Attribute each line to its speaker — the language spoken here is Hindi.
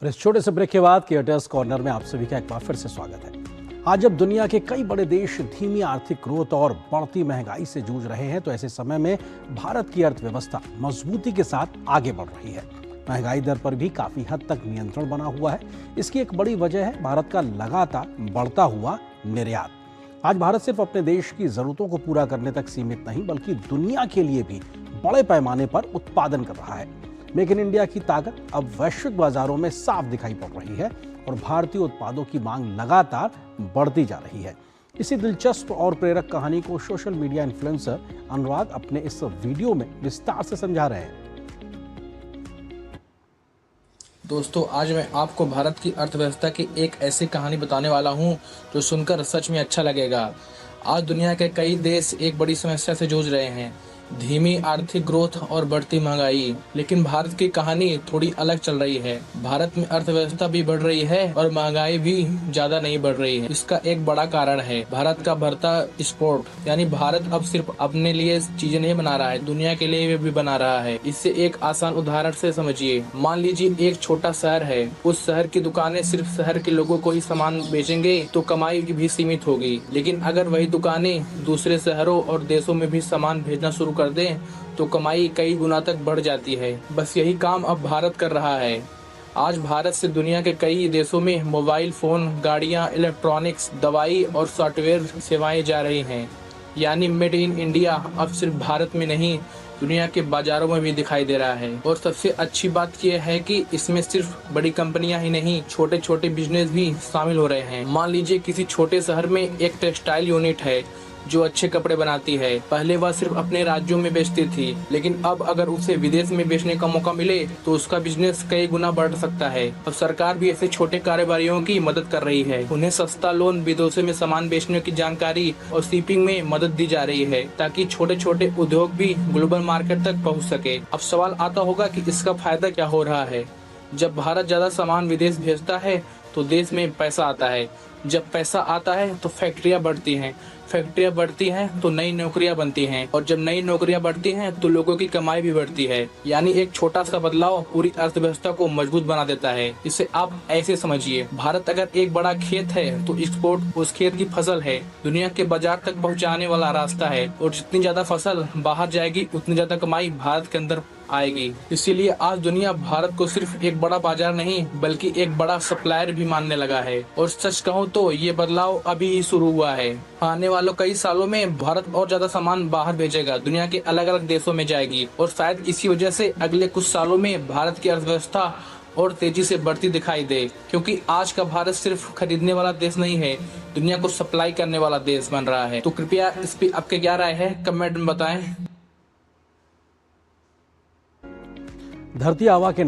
Speaker 1: और इस छोटे से ब्रेक के बाद क्रिएटर्स कॉर्नर में आप सभी का एक बार फिर से स्वागत है। आज जब दुनिया के कई बड़े देश धीमी आर्थिक ग्रोथ और बढ़ती महंगाई से जूझ रहे हैं, तो ऐसे समय में भारत की अर्थव्यवस्था मजबूती के साथ आगे बढ़ रही है। महंगाई दर पर भी काफी हद तक नियंत्रण बना हुआ है। इसकी एक बड़ी वजह है भारत का लगातार बढ़ता हुआ निर्यात। आज भारत सिर्फ अपने देश की जरूरतों को पूरा करने तक सीमित नहीं, बल्कि दुनिया के लिए भी बड़े पैमाने पर उत्पादन कर रहा है। मेक इन इंडिया की ताकत अब वैश्विक बाजारों में साफ दिखाई पड़ रही है और भारतीय उत्पादों की मांग लगातार बढ़ती जा रही है। इसी दिलचस्प और प्रेरक कहानी को सोशल मीडिया इन्फ्लुएंसर अनुराग अपने इस वीडियो में विस्तार से समझा रहे हैं।
Speaker 2: दोस्तों, आज मैं आपको भारत की अर्थव्यवस्था की एक ऐसी कहानी बताने वाला हूं जो सुनकर सच में अच्छा लगेगा। आज दुनिया के कई देश एक बड़ी समस्या से जूझ रहे हैं, धीमी आर्थिक ग्रोथ और बढ़ती महंगाई। लेकिन भारत की कहानी थोड़ी अलग चल रही है। भारत में अर्थव्यवस्था भी बढ़ रही है और महंगाई भी ज्यादा नहीं बढ़ रही है। इसका एक बड़ा कारण है भारत का बढ़ता एक्सपोर्ट, यानी भारत अब सिर्फ अपने लिए चीजें नहीं बना रहा है, दुनिया के लिए भी बना रहा है। इससे एक आसान उदाहरण से समझिए। मान लीजिए एक छोटा शहर है, उस शहर की दुकानें सिर्फ शहर के लोगों को ही सामान बेचेंगे तो कमाई भी सीमित होगी। लेकिन अगर वही दुकानें दूसरे शहरों और देशों में भी सामान भेजना शुरू कर दें तो कमाई कई गुना तक बढ़ जाती है। बस यही काम अब भारत कर रहा है। आज भारत से दुनिया के कई देशों में मोबाइल फोन, गाड़ियां, इलेक्ट्रॉनिक्स, दवाई और सॉफ्टवेयर सेवाएं जा रही हैं। यानी मेड इन इंडिया अब सिर्फ भारत में नहीं, दुनिया के बाजारों में भी दिखाई दे रहा है। और सबसे अच्छी बात यह है कि इसमें सिर्फ बड़ी कंपनियां ही नहीं, छोटे छोटे बिजनेस भी शामिल हो रहे हैं। मान लीजिए किसी छोटे शहर में एक टेक्सटाइल यूनिट है जो अच्छे कपड़े बनाती है। पहले वह सिर्फ अपने राज्यों में बेचती थी, लेकिन अब अगर उसे विदेश में बेचने का मौका मिले तो उसका बिजनेस कई गुना बढ़ सकता है। अब सरकार भी ऐसे छोटे कारोबारियों की मदद कर रही है। उन्हें सस्ता लोन, विदेशों में सामान बेचने की जानकारी और शिपिंग में मदद दी जा रही है, ताकि छोटे छोटे उद्योग भी ग्लोबल मार्केट तक पहुँच सके। अब सवाल आता होगा कि इसका फायदा क्या हो रहा है। जब भारत ज्यादा सामान विदेश भेजता है तो देश में पैसा आता है। जब पैसा आता है तो फैक्ट्रियां बढ़ती हैं, फैक्ट्रियां बढ़ती हैं तो नई नौकरियां बनती हैं, और जब नई नौकरियां बढ़ती हैं तो लोगों की कमाई भी बढ़ती है। यानी एक छोटा सा बदलाव पूरी अर्थव्यवस्था को मजबूत बना देता है। इसे आप ऐसे समझिए, भारत अगर एक बड़ा खेत है तो एक्सपोर्ट उस खेत की फसल है, दुनिया के बाजार तक पहुंचाने वाला रास्ता है। और जितनी ज्यादा फसल बाहर जाएगी उतनी ज्यादा कमाई भारत के अंदर आएगी। इसीलिए आज दुनिया भारत को सिर्फ एक बड़ा बाजार नहीं, बल्कि एक बड़ा सप्लायर भी मानने लगा है। और सच कहूँ तो ये बदलाव अभी ही शुरू हुआ है। आने वालों कई सालों में भारत और ज्यादा सामान बाहर भेजेगा, दुनिया के अलग अलग देशों में जाएगी। और शायद इसी वजह से अगले कुछ सालों में भारत की अर्थव्यवस्था और तेजी से बढ़ती दिखाई दे, क्योंकि आज का भारत सिर्फ खरीदने वाला देश नहीं है, दुनिया को सप्लाई करने वाला देश बन रहा है। तो कृपया इस पे आपके क्या राय है, कमेंट में बताएं।
Speaker 1: धरती आबा के